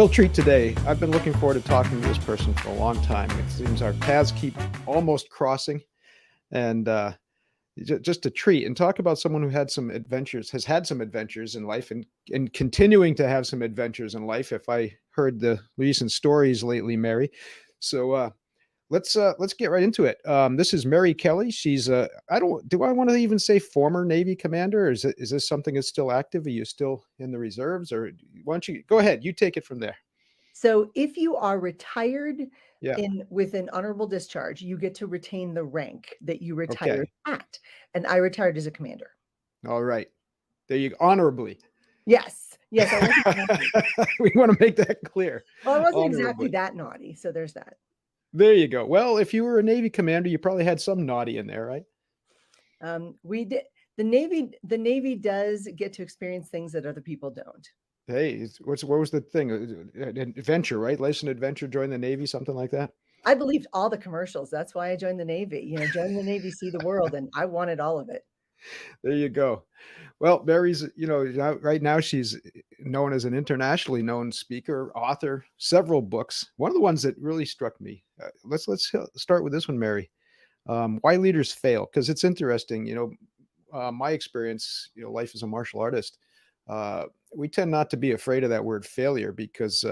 real treat today. I've been looking forward to talking to this person for a long time. It seems our paths keep almost crossing, and just a treat. And talk about someone who had some adventures, has had some adventures in life, and continuing to have some adventures in life. If I heard the recent stories lately, Mary. So let's get right into it. This is Mary Kelly. She's do I want to even say former Navy commander? Or is this something that's still active? Are you still in the reserves, or why don't you go ahead? You take it from there. So if you are retired Yeah. with an honorable discharge, you get to retain the rank that you retired Okay. at. And I retired as a commander. All right. There you go. Honorably. Yes. Yes, I wasn't naughty. We want to make that clear. Well, I wasn't exactly Honorably. that naughty. So there's that. There you go. Well, if you were a Navy commander, you probably had some naughty in there, right? We did the Navy does get to experience things that other people don't. Hey, what was the thing? Adventure, right? Life's an adventure. Join the Navy, something like that. I believed all the commercials. That's why I joined the Navy. Join the Navy, see the world, and I wanted all of it. There you go. Well, Mary's, right now she's known as an internationally known speaker, author, several books. One of the ones that really struck me. Let's start with this one, Mary. Why leaders fail, because it's interesting. My experience. Life as a martial artist. We tend not to be afraid of that word failure because.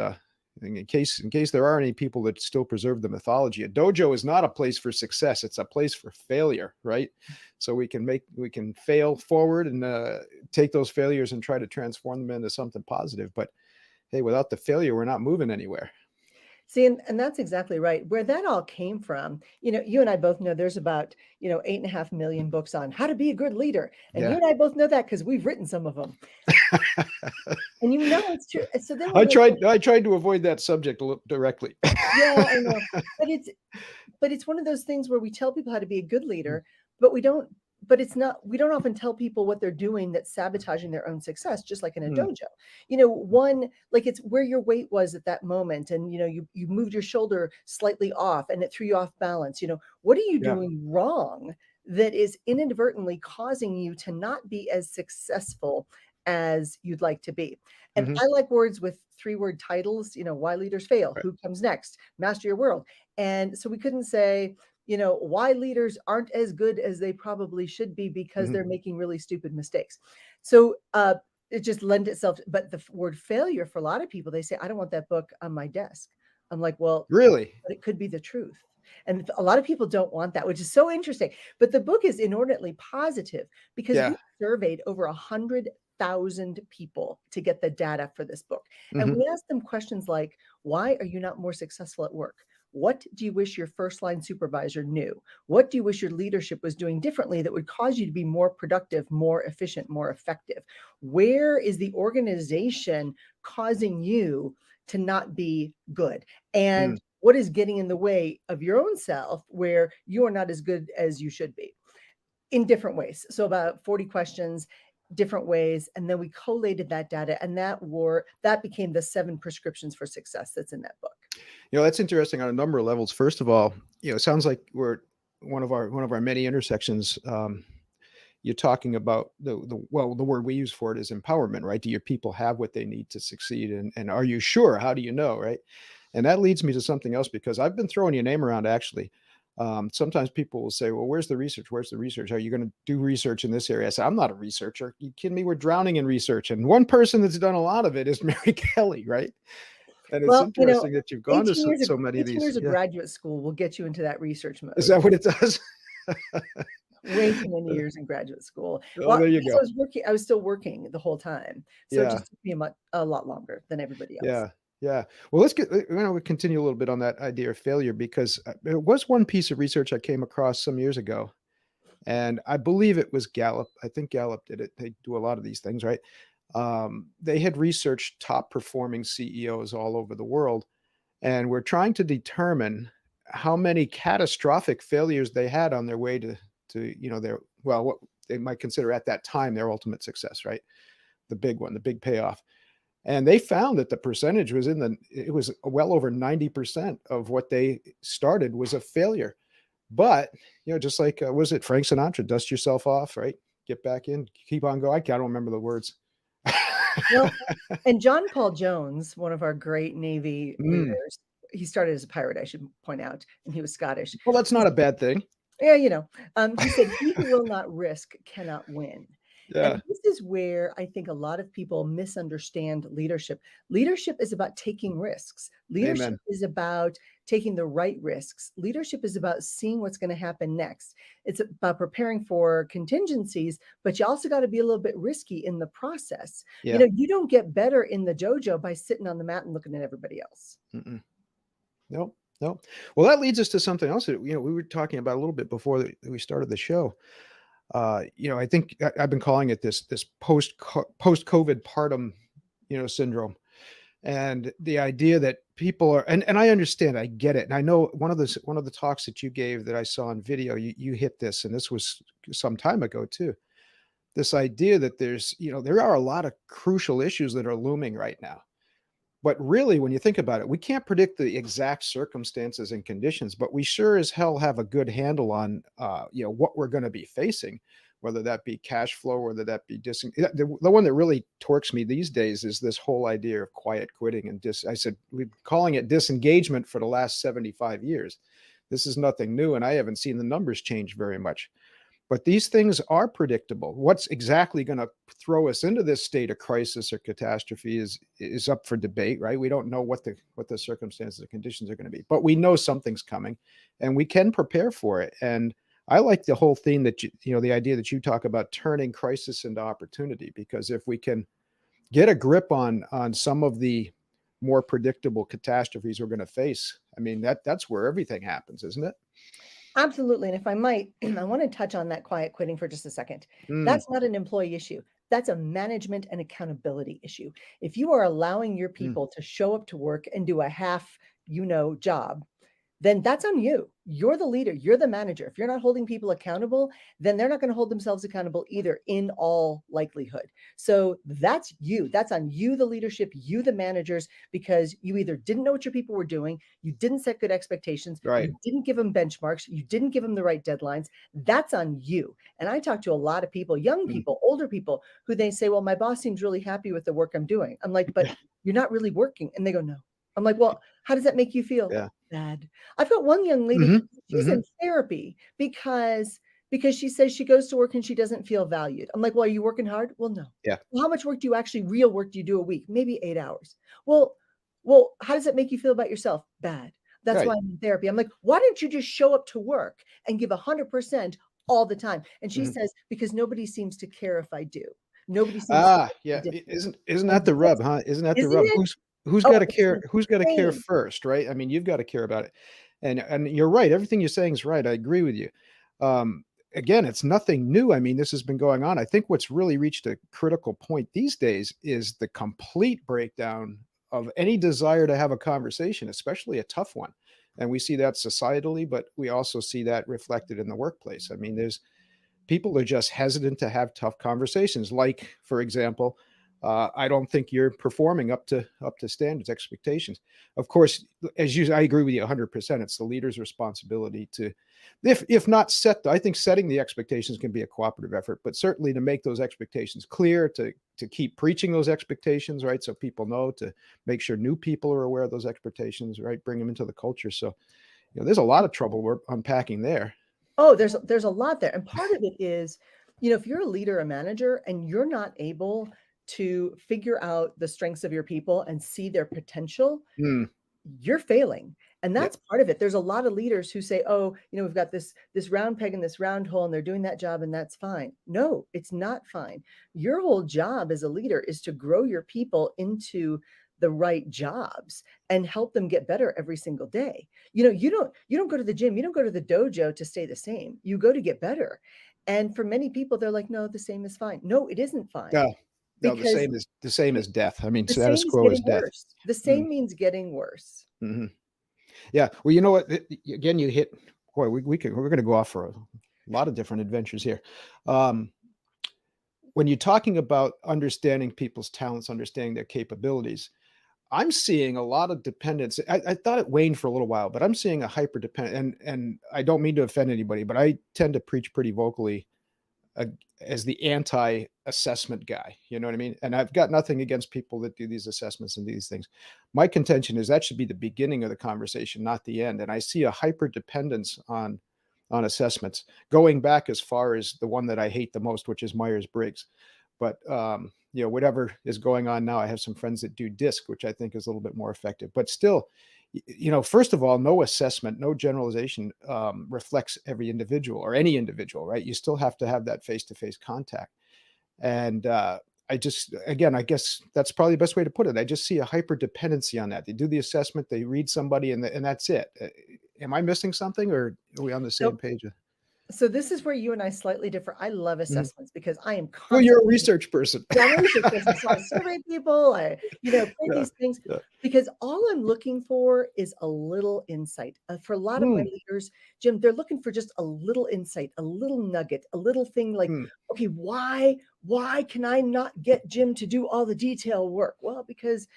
In case there are any people that still preserve the mythology, a dojo is not a place for success. It's a place for failure, right? So we can fail forward and take those failures and try to transform them into something positive. But hey, without the failure, we're not moving anywhere. See, and that's exactly right. Where that all came from, you and I both know there's about, 8.5 million books on how to be a good leader. And you Yeah. and I both know that because we've written some of them. And it's true. So then I we're like, tried to avoid that subject directly. yeah, I know. But it's one of those things where we tell people how to be a good leader, but we don't often tell people what they're doing that's sabotaging their own success, just like in a Mm, dojo. One, like, it's where your weight was at that moment, and you moved your shoulder slightly off and it threw you off balance. What are you yeah. doing wrong that is inadvertently causing you to not be as successful as you'd like to be? And Hmm. I like words with 3-word titles. Why leaders fail, Right. who comes next, master your world. And so we couldn't say, why leaders aren't as good as they probably should be because Hmm. they're making really stupid mistakes. So it just lends itself. But the word failure, for a lot of people, they say, I don't want that book on my desk. I'm like, well, Really? but it could be the truth. And a lot of people don't want that, which is so interesting. But the book is inordinately positive because we Yeah. surveyed over 100,000 people to get the data for this book. And Hmm. we asked them questions like, why are you not more successful at work? What do you wish your first line supervisor knew? What do you wish your leadership was doing differently that would cause you to be more productive, more efficient, more effective? Where is the organization causing you to not be good? Mm. And what is getting in the way of your own self where you are not as good as you should be in different ways? So about 40 questions, different ways, and then we collated that data, and that became the 7 prescriptions for success that's in that book. That's interesting on a number of levels. First of all, it sounds like we're one of our many intersections. You're talking about the word we use for it is empowerment, right? Do your people have what they need to succeed? And are you sure? How do you know, right? And that leads me to something else because I've been throwing your name around actually. Sometimes people will say, well, where's the research? Where's the research? Are you going to do research in this area? I say, I'm not a researcher. You kidding me? We're drowning in research. And one person that's done a lot of it is Mary Kelly, right? And it's Well, interesting that you've gone to 18 years of so many of 18 these. years of Yeah. graduate school will get you into that research Is mode. that what it does? Way too many years in graduate school. Oh, Well, there you because go. I was still working the whole time. So it Yeah. just took me a lot longer than everybody else. Yeah. Yeah. Well, we continue a little bit on that idea of failure because there was one piece of research I came across some years ago, and I believe it was Gallup. I think Gallup did it. They do a lot of these things, right? They had researched top performing CEOs all over the world, and we're trying to determine how many catastrophic failures they had on their way to their what they might consider at that time their ultimate success, right? The big one, the big payoff. And they found that the percentage it was well over 90% of what they started was a failure. But, just like, was it Frank Sinatra, dust yourself off, right? Get back in, keep on going. I don't remember the words. Well, and John Paul Jones, one of our great Navy Mm. leaders, he started as a pirate, I should point out, and he was Scottish. Well, that's He not a bad thing. Yeah, he said, "He who will not risk cannot win." And Yeah. this is where I think a lot of people misunderstand leadership. Leadership is about taking risks. Leadership Amen. is about taking the right risks. Leadership is about seeing what's going to happen next. It's about preparing for contingencies, but you also got to be a little bit risky in the process. Yeah. You don't get better in the dojo by sitting on the mat and looking at everybody else. Mm-mm. Nope. Nope. Well, that leads us to something else that, we were talking about a little bit before we started the show. I think I've been calling it this post COVID partum, syndrome, and the idea that people are, and I understand, I get it, and I know one of the talks that you gave that I saw on video, you hit this, and this was some time ago too. This idea that there are a lot of crucial issues that are looming right now. But really, when you think about it, we can't predict the exact circumstances and conditions, but we sure as hell have a good handle on, what we're going to be facing, whether that be cash flow, whether that be the one that really torques me these days is this whole idea of quiet quitting and I said we've been calling it disengagement for the last 75 years. This is nothing new, and I haven't seen the numbers change very much. But these things are predictable. What's exactly going to throw us into this state of crisis or catastrophe is up for debate, right? We don't know what the circumstances or conditions are going to be, but we know something's coming, and we can prepare for it. And I like the whole theme that the idea that you talk about turning crisis into opportunity, because if we can get a grip on some of the more predictable catastrophes we're going to face, I mean that's where everything happens, isn't it? Absolutely. And if I might, I want to touch on that quiet quitting for just a second. Mm, That's not an employee issue. That's a management and accountability issue. If you are allowing your mm, people to show up to work and do a half, job, then that's on you. You're the leader, you're the manager. If you're not holding people accountable, then they're not going to hold themselves accountable either, in all likelihood. So that's you. That's on you, the leadership, you, the managers, because you either didn't know what your people were doing, you didn't set good expectations, right. you didn't give them benchmarks, you didn't give them the right deadlines. That's on you. And I talk to a lot of people, young Mm, people, older people, who they say, well, my boss seems really happy with the work I'm doing. I'm like, but yeah. you're not really working. And they go, no. I'm like, well, how does that make you feel? Yeah. Bad. I've got one young lady, Mhm, she's mhm. in therapy because she says she goes to work and she doesn't feel valued. I'm like, "Well, are you working hard?" "Well, no." Yeah, "Well, how much work do you actually real work do you do a week?" "Maybe 8 hours." "Well, how does it make you feel about yourself?" "Bad." "That's why right. I'm in therapy." I'm like, "Why don't you just show up to work and give 100% all the time?" And she Mhm. says, "Because nobody seems to care if I do. Nobody seems to make Yeah, a difference." isn't And that the this rub, huh? Isn't that the isn't rub? it? Who's Oh, gotta it's care who's gotta care insane. first, right? I mean, you've gotta care about it. And you're right, everything you're saying is right, I agree with you. Um, Again, it's nothing new, I mean, this has been going on. I think what's really reached a critical point these days is the complete breakdown of any desire to have a conversation, especially a tough one. And we see that societally, but we also see that reflected in the workplace. I mean, there's people are just hesitant to have tough conversations. Like, for example, I don't think you're performing up to standards, expectations. Of course, I agree with you 100%. It's the leader's responsibility to, if not I think setting the expectations can be a cooperative effort, but certainly to make those expectations clear, to keep preaching those expectations, right? So people know, to make sure new people are aware of those expectations, right? Bring them into the culture. So, there's a lot of trouble we're unpacking there. Oh, there's a lot there, and part of it is, if you're a leader, a manager, and you're not able to figure out the strengths of your people and see their potential, Mm, you're failing. And yeah. that's part of it. There's a lot of leaders who say, "Oh, we've got this round peg in this round hole and they're doing that job and that's fine." No, it's not fine. Your whole job as a leader is to grow your people into the right jobs and help them get better every single day. You don't go to the gym, you don't go to the dojo to stay the same. You go to get better. And for many people they're like, "No, the same is fine." No, it isn't fine No, no, because the same as death. I mean, the status same is quo is getting death. worse. The Mm, same means getting worse. mhm. Yeah, well, you know what? Again, you hit. Boy, we're going to go off for a lot of different adventures here. Um, when you're talking about understanding people's talents, understanding their capabilities, I'm seeing a lot of dependence. I thought it waned for a little while, but I'm seeing a hyper dependent. And I don't mean to offend anybody, but I tend to preach pretty vocally as the anti-assessment guy. You know what I mean? And I've got nothing against people that do these assessments and these things. My contention is that should be the beginning of the conversation, not the end. And I see a hyper dependence on assessments, going back as far as the one that I hate the most, which is Myers-Briggs. But whatever is going on now, I have some friends that do DISC, which I think is a little bit more effective. But still, first of all, no assessment, no generalization reflects every individual or any individual, right? You still have to have that face-to-face contact. And I guess that's probably the best way to put it. I just see a hyper dependency on that. They do the assessment, they read somebody, and that's it. Am I missing something, or are we on the same Nope. page? So this is where you and I slightly differ. I love Mhm. assessments because I am Well, you're a constantly. research person. Yeah, I'm a research person, so I survey people, create Yeah, these things yeah. because all I'm looking for is a little insight. For a lot of my Mm, leaders, Jim, they're looking for just a little insight, a little nugget, a little thing like, mm. okay, why can I not get Jim to do all the detail work? Well, because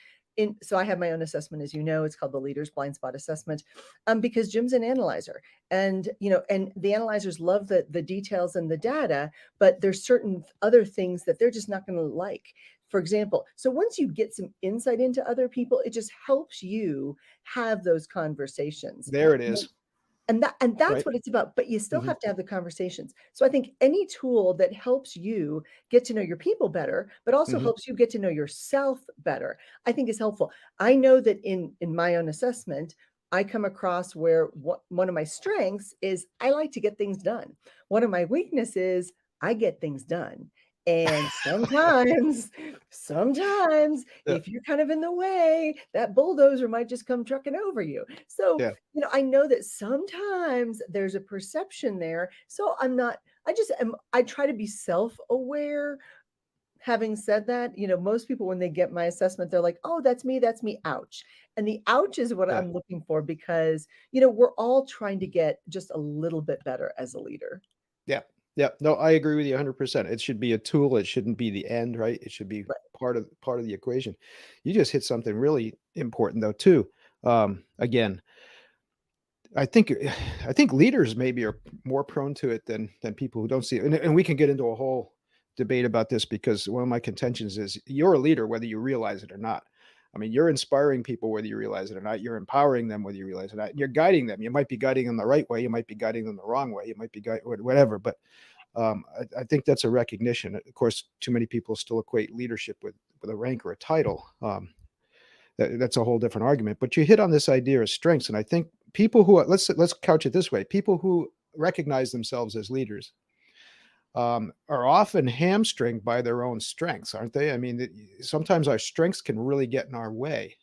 so I have my own assessment, as you know, it's called the Leader's Blind Spot Assessment, because Jim's an analyzer, and the analyzers love the details and the data, but there's certain other things that they're just not going to like. For example, so once you get some insight into other people, it just helps you have those conversations. There it is, And that's right? what it's about, but you still Mhm, have to have the conversations. So I think any tool that helps you get to know your people better, but also mhm. helps you get to know yourself better, I think is helpful. I know that in my own assessment, I come across where one of my strengths is I like to get things done. One of my weaknesses, I get things done. And sometimes Yeah, if you're kind of in the way, that bulldozer might just come trucking over you. So yeah, I know that sometimes there's a perception there. So I try to be self-aware. Having said that, most people, when they get my assessment, they're like, oh, that's me, ouch. And the ouch is what yeah, I'm looking for because, we're all trying to get just a little bit better as a leader. yeah, yeah. No, I agree with you 100%. It should be a tool. It shouldn't be the end, right? It should be Right. part of the equation. You just hit something really important though, too. Again, I think I think leaders maybe are more prone to it than people who don't see it. And we can get into a whole debate about this because one of my contentions is you're a leader whether you realize it or not. I mean, you're inspiring people whether you realize it or not. You're empowering them whether you realize it or not. You're guiding them. You might be guiding them the right way. You might be guiding them the wrong way. You might be whatever. But I think that's a recognition. Of course, too many people still equate leadership with a rank or a title. That's a whole different argument. But you hit on this idea of strengths, and I think people who let's couch it this way: people who recognize themselves as leaders are often hamstringed by their own strengths, aren't they? I mean, sometimes our strengths can really get in our way.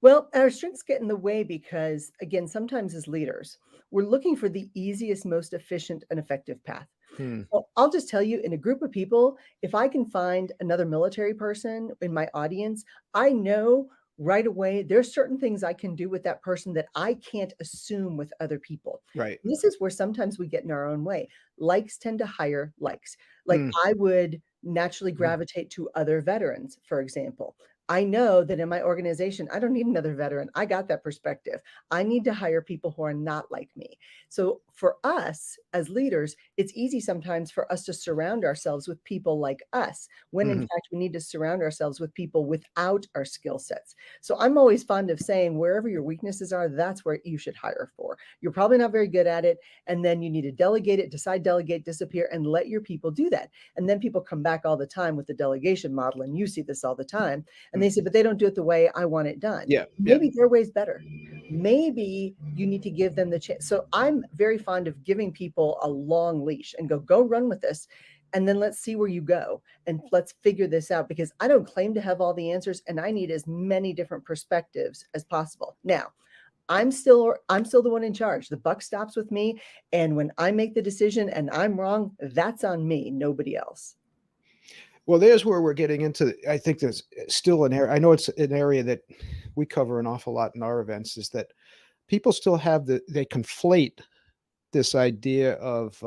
Well, our strengths get in the way because, again, sometimes as leaders, we're looking for the easiest, most efficient, and effective path. Hmm, Well, I'll just tell you, in a group of people, if I can find another military person in my audience, I know right away there's certain things I can do with that person that I can't assume with other people. right. This is where sometimes we get in our own way. Likes tend to hire likes. Like Hmm, I would naturally hmm, gravitate to other veterans, for example. I know that in my organization, I don't need another veteran. I got that perspective. I need to hire people who are not like me. So for us as leaders, it's easy sometimes for us to surround ourselves with people like us, when in mhm. fact we need to surround ourselves with people without our skill sets. So I'm always fond of saying, wherever your weaknesses are, that's where you should hire for. You're probably not very good at it. And then you need to delegate it, decide, delegate, disappear, and let your people do that. And then people come back all the time with the delegation model. And you see this all the time. And Mm. they say, but they don't do it the way I want it done. Yeah, yeah. Maybe their way's better. Maybe you need to give them the chance. So I'm very fond of giving people a long leash and go run with this. And then let's see where you go and let's figure this out because I don't claim to have all the answers and I need as many different perspectives as possible. Now, I'm still the one in charge. The buck stops with me. And when I make the decision and I'm wrong, that's on me, nobody else. Well, there's where we're getting into. I think there's still an area. I know it's an area that we cover an awful lot in our events. Is that people still have they conflate this idea of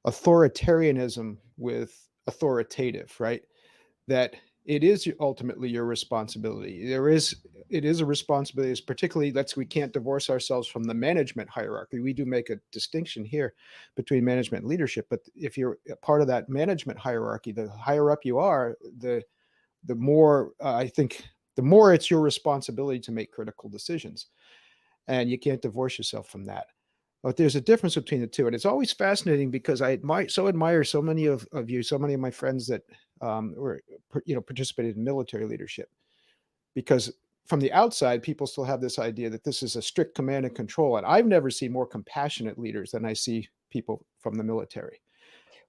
authoritarianism with authoritative, right? That it is ultimately your responsibility. It is a responsibility, is particularly that's we can't divorce ourselves from the management hierarchy. We do make a distinction here between management and leadership, but if you're a part of that management hierarchy, the higher up you are, the more I think the more it's your responsibility to make critical decisions, and you can't divorce yourself from that. But there's a difference between the two, and it's always fascinating because I admire so many of you, so many of my friends that were participated in military leadership, because from the outside, people still have this idea that this is a strict command and control, and I've never seen more compassionate leaders than I see people from the military.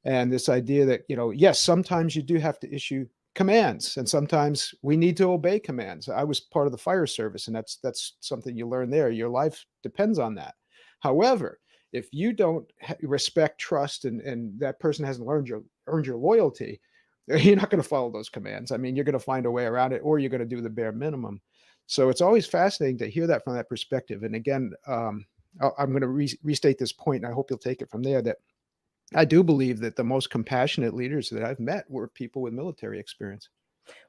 And this idea that, yes, sometimes you do have to issue commands, and sometimes we need to obey commands. I was part of the fire service, and that's something you learn there. Your life depends on that. However, if you don't respect, trust, and that person hasn't earned your loyalty, you're not going to follow those commands. I mean, you're going to find a way around it, or you're going to do the bare minimum. So it's always fascinating to hear that from that perspective. And again, I'm going to restate this point, and I hope you'll take it from there. That I do believe that the most compassionate leaders that I've met were people with military experience.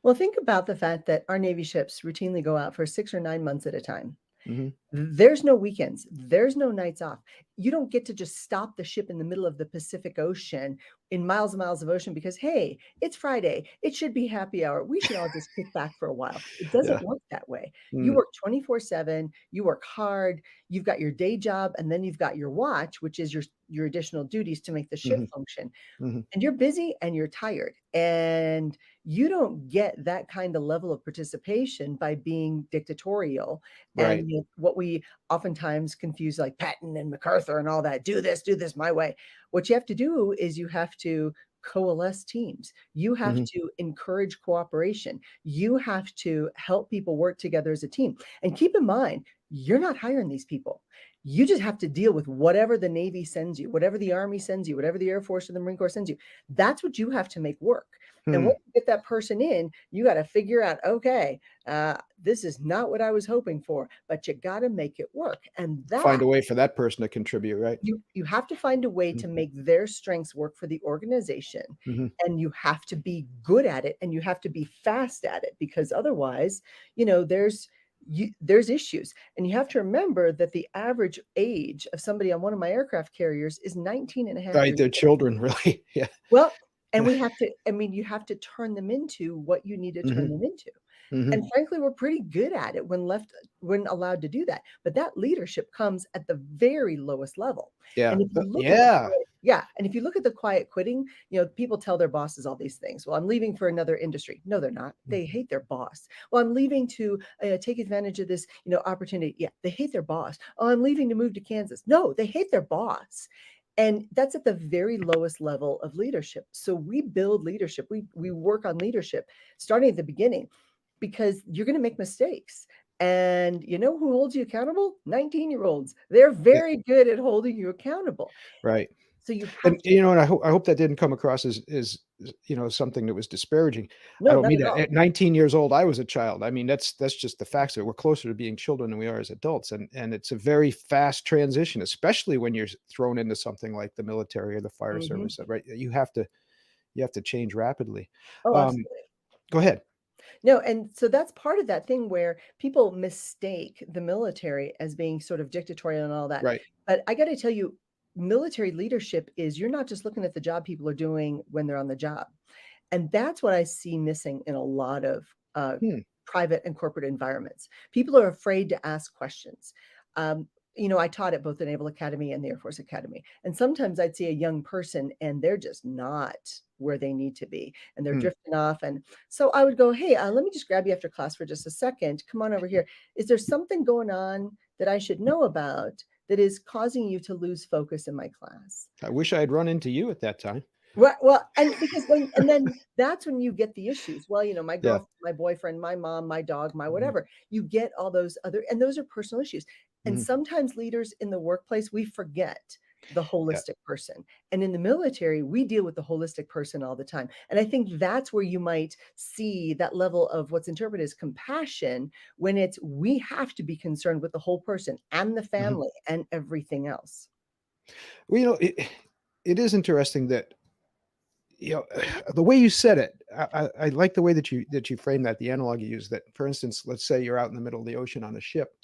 Well, think about the fact that our Navy ships routinely go out for 6 or 9 months at a time. Mhm. There's no weekends. There's no nights off. You don't get to just stop the ship in the middle of the Pacific Ocean in miles and miles of ocean because, hey, it's Friday. It should be happy hour. We should all just kick back for a while. It doesn't Yeah. work that way. You Mm. work 24/7. You work hard. You've got your day job, and then you've got your watch, which is your additional duties to make the ship Mhm. function. Mhm. And you're busy and you're tired, and you don't get that kind of level of participation by being dictatorial Right. and what we oftentimes confuse like Patton and MacArthur and all that. Do this my way. What you have to do is you have to coalesce teams. You have Mhm. to encourage cooperation. You have to help people work together as a team. And keep in mind, you're not hiring these people. You just have to deal with whatever the Navy sends you, whatever the Army sends you, whatever the Air Force or the Marine Corps sends you. That's what you have to make work. And Hmm. once you get that person in, you got to figure out, okay, this is not what I was hoping for, but you got to make it work. And Find that a way for that person to contribute, right? you have to find a way Mm. to make their strengths work for the organization, Mhm. and you have to be good at it and you have to be fast at it because otherwise, there's issues. And you have to remember that the average age of somebody on one of my aircraft carriers is 19 and a half Right, years they're old. children, really. Yeah. Well, and we have to, I mean, you have to turn them into what you need to turn Mhm. them into. Mhm. And frankly, we're pretty good at it when allowed to do that. But that leadership comes at the very lowest level. Yeah. And if you look at the Yeah. quiet, yeah, and if you look at the quiet quitting, people tell their bosses all these things. Well, I'm leaving for another industry. No, they're not. Mm. They hate their boss. Well, I'm leaving to take advantage of this, opportunity. Yeah, they hate their boss. Oh, I'm leaving to move to Kansas. No, they hate their boss. And that's at the very lowest level of leadership. So we build leadership. We work on leadership starting at the beginning because you're going to make mistakes. And you know who holds you accountable? 19-year-olds. They're Yeah, very good at holding you accountable. right. So you And, have to, and I hope that didn't come across as something that was disparaging. I no, don't not mean at that. all. At 19 years old, I was a child. I mean, that's just the facts of it. We're closer to being children than we are as adults, and it's a very fast transition, especially when you're thrown into something like the military or the fire Mhm. service, right? You have to change rapidly. Oh, Um, absolutely. Go ahead. No, and so that's part of that thing where people mistake the military as being sort of dictatorial and all that. Right. But I got to tell you, military leadership is you're not just looking at the job people are doing when they're on the job. And that's what I see missing in a lot of Hmm. private and corporate environments. People are afraid to ask questions. Um, I taught at both the Naval Academy and the Air Force Academy. And sometimes I'd see a young person and they're just not where they need to be and they're Hmm. drifting off. And so I would go, hey, let me just grab you after class for just a second. Come on over here. Is there something going on that I should know about that is causing you to lose focus in my class? I wish I had run into you at that time. Right, well, and because and then that's when you get the issues. Well, my Yeah. girl, my boyfriend, my mom, my dog, my Mhm. whatever. You get all those other, and those are personal issues. And Mhm. sometimes leaders in the workplace, we forget the Yeah. holistic person. And in the military, we deal with the holistic person all the time. And I think that's where you might see that level of what's interpreted as compassion when it's we have to be concerned with the whole person and the Mhm. family and everything else. Well, it is interesting that you know, the way you said it, I like the way that you frame that, the analog you use that, for instance, let's say you're out in the middle of the ocean on a ship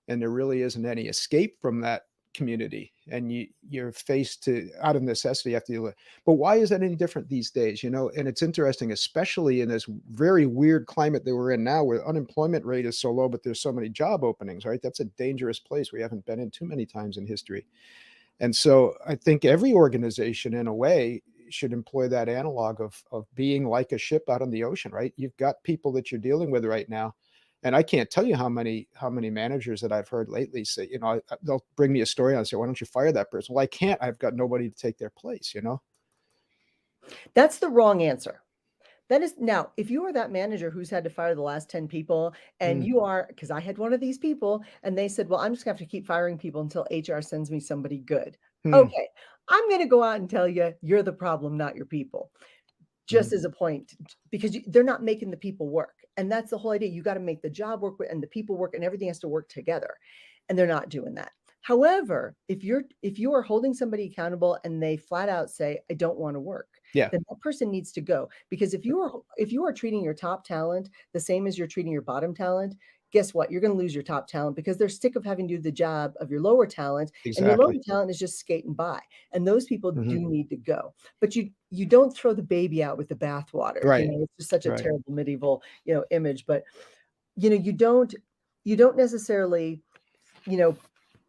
and there really isn't any escape from that community and you're faced to out of necessity you have to deal with. But why is that any different these days? You know, and it's interesting, especially in this very weird climate that we're in now where unemployment rate is so low, but there's so many job openings, right? That's a dangerous place we haven't been in too many times in history. And so I think every organization in a way should employ that analog of being like a ship out on the ocean, right? You've got people that you're dealing with right now. And I can't tell you how many managers that I've heard lately say, you know, they'll bring me a story and say, "Why don't you fire that person?" Well, I can't. I've got nobody to take their place, you know? That's the wrong answer. That is now, if you are that manager who's had to fire the last 10 people and Mm, you are, because I had one of these people and they said, well, I'm just gonna have to keep firing people until HR sends me somebody good. mm, Okay, I'm gonna go out and tell you, you're the problem, not your people. Just mhm. as a point, because they're not making the people work. And that's the whole idea. You got to make the job work and the people work and everything has to work together. And they're not doing that. However, if you are holding somebody accountable and they flat out say, I don't want to work, Yeah, then that person needs to go. Because if you are treating your top talent the same as you're treating your bottom talent, guess what? You're going to lose your top talent because they're sick of having to do the job of your lower talent, and your lower exactly. talent is just skating by. And those people Mhm. do need to go. But you don't throw the baby out with the bathwater. Right, It's just such a right. terrible medieval, image. But you don't necessarily, you know,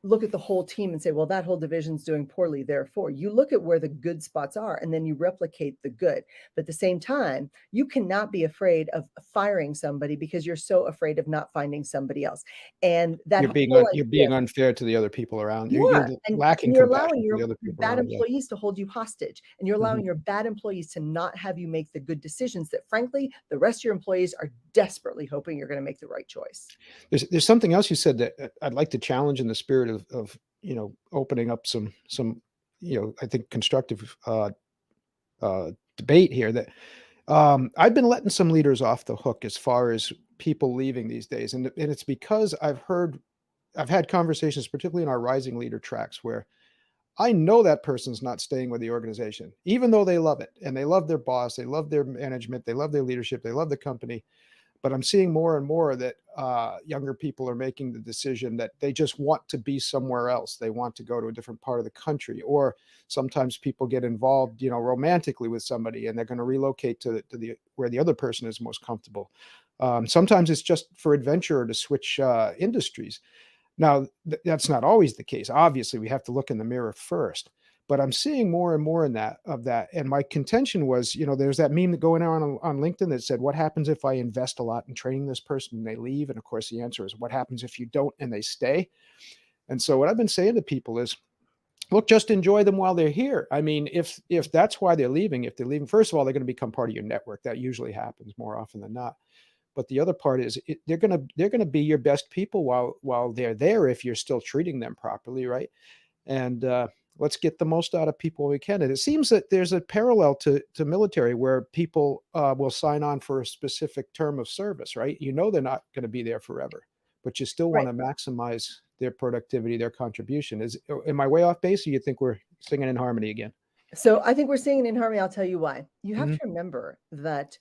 look at the whole team and say, well, that whole division's doing poorly. Therefore, you look at where the good spots are and then you replicate the good. But at the same time, you cannot be afraid of firing somebody because you're so afraid of not finding somebody else. And that whole You're idea, being unfair to the other people around. you You're are, and lacking you're allowing compassion for your the other your people bad around, yeah. employees to hold you hostage, and you're Mhm. allowing your bad employees to not have you make the good decisions that, frankly, the rest of your employees are desperately hoping you're gonna make the right choice. There's something else you said that I'd like to challenge in the spirit of opening up some I think constructive debate here that I've been letting some leaders off the hook as far as people leaving these days, and it's because I've had conversations, particularly in our rising leader tracks, where I know that person's not staying with the organization, even though they love it and they love their boss, they love their management, they love their leadership, they love the company. But I'm seeing more and more that younger people are making the decision that they just want to be somewhere else. They want to go to a different part of the country, or sometimes people get involved, romantically with somebody, and they're going to relocate to the where the other person is most comfortable. Sometimes it's just for adventure or to switch industries. Now, that's not always the case. Obviously, we have to look in the mirror first. But I'm seeing more and more in that of that. And my contention was, there's that meme that going on LinkedIn that said, "What happens if I invest a lot in training this person and they leave?" And of course, the answer is, "What happens if you don't and they stay?" And so, what I've been saying to people is, look, just enjoy them while they're here. I mean, if that's why they're leaving, if they're leaving, first of all, they're going to become part of your network. That usually happens more often than not. But the other part is they're gonna be your best people while they're there if you're still treating them properly, right? And let's get the most out of people we can. And it seems that there's a parallel to military where people will sign on for a specific term of service, right? You know they're not going to be there forever, but you still want Right. to maximize their productivity, their contribution. Am I way off base, or you think we're singing in harmony again? So I think we're singing in harmony. I'll tell you why. You have Mhm. to remember that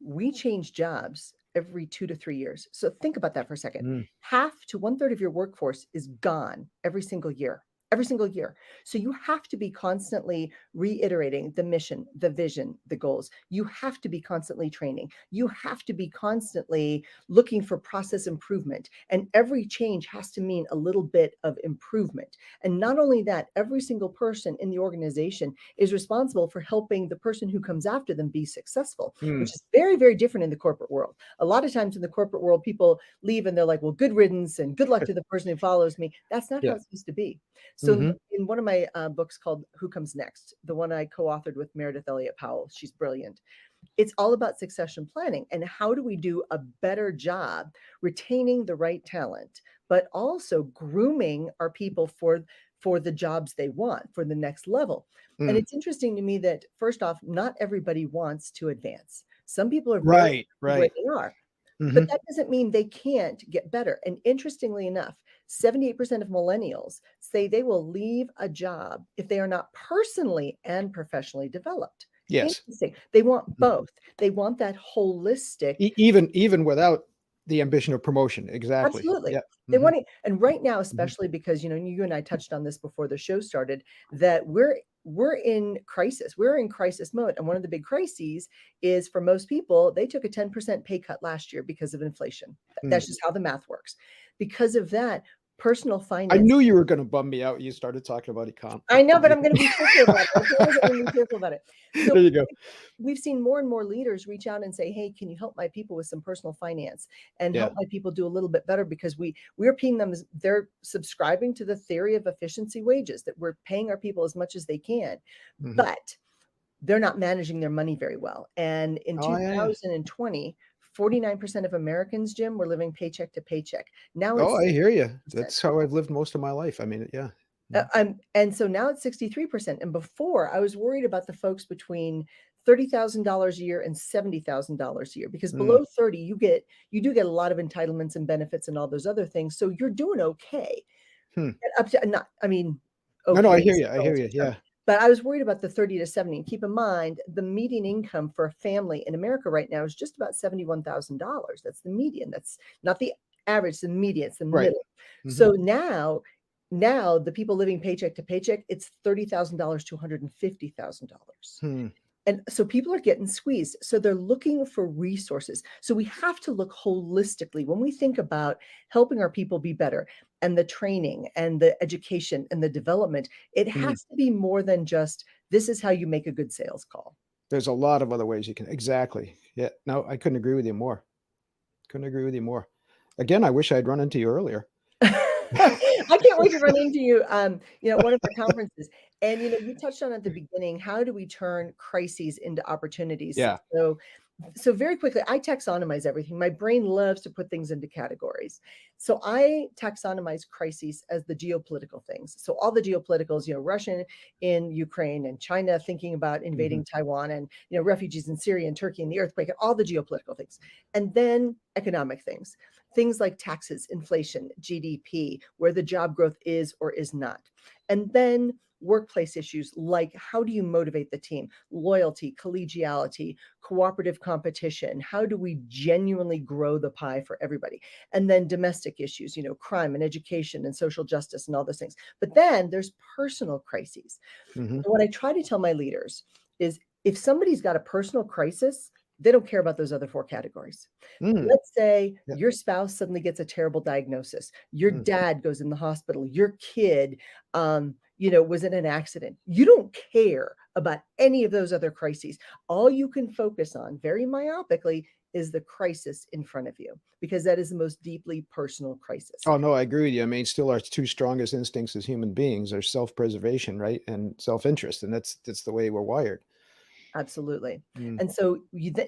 we change jobs every 2 to 3 years. So think about that for a second. Mm. Half to one third of your workforce is gone every single year. Every single year. So you have to be constantly reiterating the mission, the vision, the goals. You have to be constantly training. You have to be constantly looking for process improvement. And every change has to mean a little bit of improvement. And not only that, every single person in the organization is responsible for helping the person who comes after them be successful, Mm. which is very, very different in the corporate world. A lot of times in the corporate world, people leave and they're like, well, good riddance and good luck to the person who follows me. That's not how Yeah. it's supposed to be. So Mhm. in one of my books called Who Comes Next, the one I co-authored with Meredith Elliott Powell, she's brilliant. It's all about succession planning and how do we do a better job retaining the right talent, but also grooming our people for the jobs they want for the next level. And Mm. it's interesting to me that first off, not everybody wants to advance. Some people are very Right, happy where right. they are, but Mhm. that doesn't mean they can't get better. And interestingly enough, 78% of millennials say they will leave a job if they are not personally and professionally developed. Yes. Interesting. They want Mhm. both. They want that holistic. Even without the ambition of promotion. Exactly. Absolutely. Yeah. They Hmm. want it, and right now, Hmm. especially because, you and I touched on this before the show started, that we're in crisis. We're in crisis mode, and one of the big crises is for most people, they took a 10% pay cut last year because of inflation. Mm. That's just how the math works. Because of that, personal I finance. knew you were going to bum me out. You started talking about I know, but I'm gonna be careful about it. I promise I'm gonna be careful about it. So There you go. we've seen more and more leaders reach out and say, "Hey, can you help my people with some personal finance and Yeah. help my people do a little bit better?" Because we're paying them, they're subscribing to the theory of efficiency wages, that we're paying our people as much as they can, Hmm. but they're not managing their money very well. And in Oh yeah. 2020, 49% of Americans, Jim, were living paycheck to paycheck. Now Oh, it's I hear you. 60%. That's how I've lived most of my life. I mean, yeah. Mhm. And so now it's 63%. And before, I was worried about the folks between $30,000 a year and $70,000 a year, because Mm. below 30, you do get a lot of entitlements and benefits and all those other things. So you're doing okay. Hmm. And up to not, I mean, No, no, okay I hear is you. I a hear relative you. term. Yeah. But I was worried about the 30 to 70. And keep in mind, the median income for a family in America right now is just about $71,000. That's the median. That's not the average, the median, it's the Right. middle. Hmm. So now the people living paycheck to paycheck, it's $30,000 to $150,000. Hmm. And so people are getting squeezed. So they're looking for resources. So we have to look holistically when we think about helping our people be better, and the training and the education and the development. It Mm. has to be more than just, this is how you make a good sales call. There's a lot of other ways you can. Exactly. Yeah. No, I couldn't agree with you more. Couldn't agree with you more. Again, I wish I'd run into you earlier. I can't wait to run into you, at one of our conferences. And you touched on at the beginning, how do we turn crises into opportunities? Yeah. So very quickly, I taxonomize everything. My brain loves to put things into categories. So I taxonomize crises as the geopolitical things. So all the geopoliticals, Russian in Ukraine and China thinking about Hmm. invading Taiwan, and refugees in Syria and Turkey and the earthquake and all the geopolitical things. And then economic things. Things like taxes, inflation, GDP, where the job growth is or is not. And then workplace issues like, how do you motivate the team? Loyalty, collegiality, cooperative competition. How do we genuinely grow the pie for everybody? And then domestic issues, crime and education and social justice and all those things. But then there's personal crises. Hmm. And what I try to tell my leaders is, if somebody's got a personal crisis, they don't care about those other four categories. Mm. Let's say Yeah. your spouse suddenly gets a terrible diagnosis. Your Mm. dad goes in the hospital. Your kid, was in an accident. You don't care about any of those other crises. All you can focus on, very myopically, is the crisis in front of you, because that is the most deeply personal crisis. Oh, no, I agree with you. I mean, still our two strongest instincts as human beings are self-preservation, right? And self-interest. And that's the way we're wired. Absolutely. Mm. And so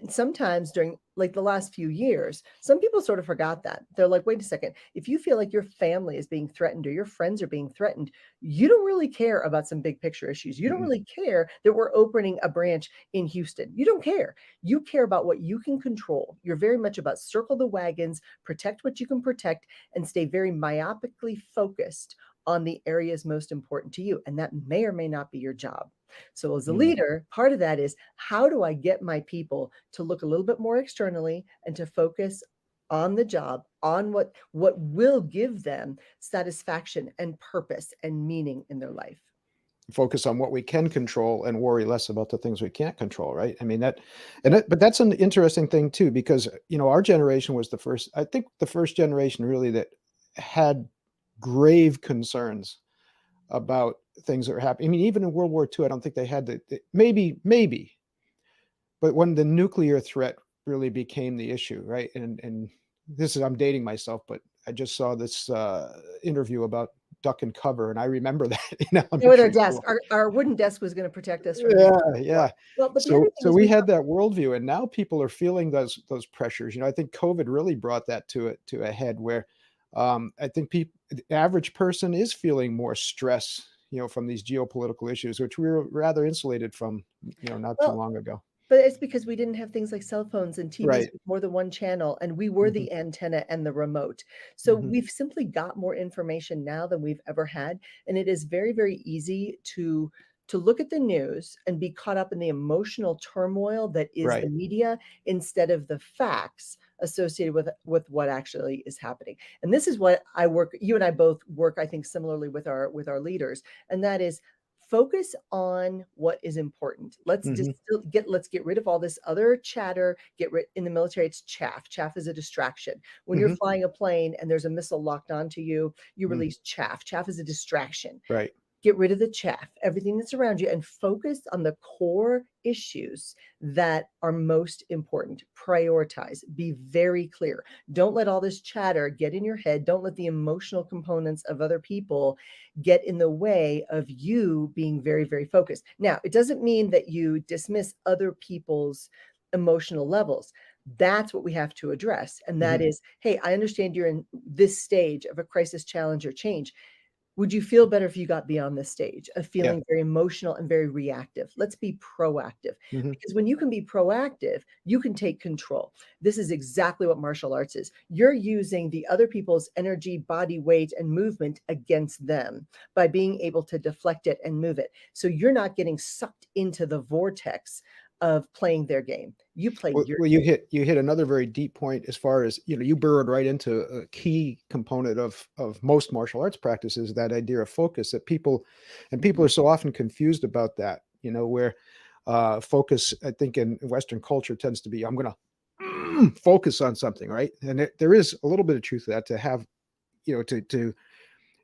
sometimes during, like, the last few years, some people sort of forgot that. They're like, wait a second, if you feel like your family is being threatened or your friends are being threatened, you don't really care about some big picture issues. You don't Mm-mm. really care that we're opening a branch in Houston. You don't care. You care about what you can control. You're very much about circle the wagons, protect what you can protect, and stay very myopically focused on the areas most important to you. And that may or may not be your job. So, as a Mm. leader, part of that is, how do I get my people to look a little bit more externally and to focus on the job, on what will give them satisfaction and purpose and meaning in their life? Focus on what we can control and worry less about the things we can't control, right? I mean but that's an interesting thing too, because our generation was the first, I think the first generation really that had grave concerns about things that were happening. I mean, even in World War II, I don't think they had maybe, but when the nuclear threat really became the issue, right? And this is, I'm dating myself, but I just saw this interview about duck and cover, and I remember that in With our elementary desk, school. our wooden desk was going to protect us from Yeah, nuclear war. yeah. Well, but the other thing So is, we had that worldview, and now people are feeling those pressures. I think COVID really brought that to a head where I think the average person is feeling more stress, from these geopolitical issues, which we were rather insulated from, not too well, long ago. but it's because we didn't have things like cell phones and TVs Right. with more than one channel, and we were Hmm. the antenna and the remote. So Hmm. we've simply got more information now than we've ever had, and it is very, very easy to look at the news and be caught up in the emotional turmoil that is the Right. media instead of the facts associated with what actually is happening. And this is what I work, you and I both work, I think, similarly with our leaders, and that is focus on what is important. Hmm. Let's get rid of all this other chatter. Get rid In the military, it's chaff. Chaff is a distraction. When you're Hmm. flying a plane and there's a missile locked onto you, you Mm. release chaff. Chaff is a distraction. Right. Get rid of the chaff, everything that's around you, and focus on the core issues that are most important. Prioritize, be very clear. Don't let all this chatter get in your head. Don't let the emotional components of other people get in the way of you being very, very focused. Now, it doesn't mean that you dismiss other people's emotional levels. That's what we have to address. And that Hmm. is, hey, I understand you're in this stage of a crisis, challenge, or change. Would you feel better if you got beyond this stage of Yeah. feeling very emotional and very reactive? Let's be proactive, Hmm. because when you can be proactive, you can take control. This is exactly what martial arts is. You're using the other people's energy, body weight, and movement against them by being able to deflect it and move it. So you're not getting sucked into the vortex of playing their game. You play Well, your well, you hit another very deep point as far as, you burrowed right into a key component of most martial arts practices, that idea of focus, that people are so often confused about that, where focus, I think, in Western culture tends to be, I'm going to focus on something, right? And there is a little bit of truth to that, to have, to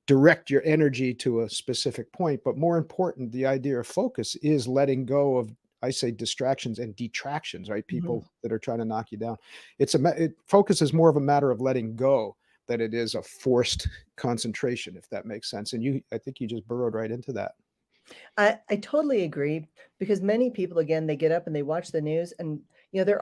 direct your energy to a specific point. But more important, the idea of focus is letting go of, I say, distractions and detractions, right? Mhm. People that are trying to knock you down. Focus is more of a matter of letting go than it is a forced concentration, if that makes sense. And I think you just burrowed right into that. I totally agree, because many people, again, they get up and they watch the news, and they're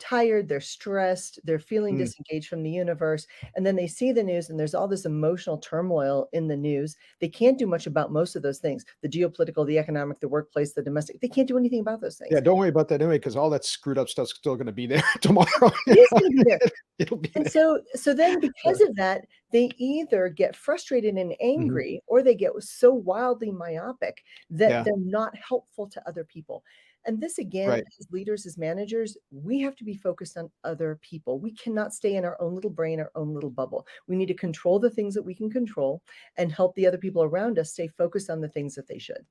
tired, they're stressed, they're feeling Mm, disengaged from the universe, and then they see the news and there's all this emotional turmoil in the news. They can't do much about most of those things. The geopolitical, the economic, the workplace, the domestic. They can't do anything about those yeah, things. don't worry about that anyway, because all that screwed up stuff's still going to be there tomorrow. It is going to be there. It'll be And there. so then Yeah. because of that, they either get frustrated and Hmm. angry, or they get so wildly myopic that Yeah. they're not helpful to other people. And this, again, Right. as leaders, as managers, we have to be focused on other people. We cannot stay in our own little brain, our own little bubble. We need to control the things that we can control and help the other people around us stay focused on the things that they should.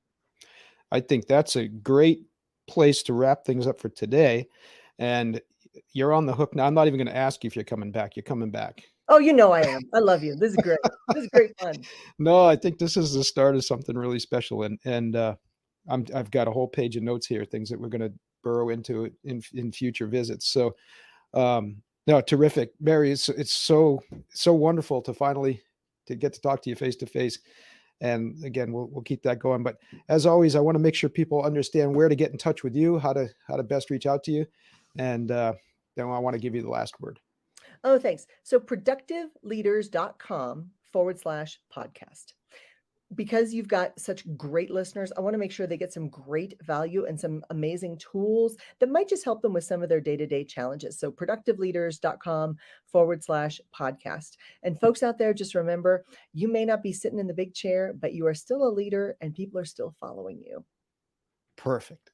I think that's a great place to wrap things up for today. And you're on the hook now. I'm not even going to ask you if you're coming back. You're coming back. Oh, you know I am. I love you. This is great. This is great fun. No, I think this is the start of something really special. And I've got a whole page of notes here, things that we're going to burrow into in future visits. So no, terrific, Mary. It's so wonderful to finally to get to talk to you face to face. And again, we'll keep that going. But as always, I want to make sure people understand where to get in touch with you, how to best reach out to you, and then I want to give you the last word. Oh, thanks. So productiveleaders.com/podcast. Because you've got such great listeners, I want to make sure they get some great value and some amazing tools that might just help them with some of their day-to-day challenges. So productiveleaders.com/podcast. And folks out there, just remember, you may not be sitting in the big chair, but you are still a leader and people are still following you. Perfect.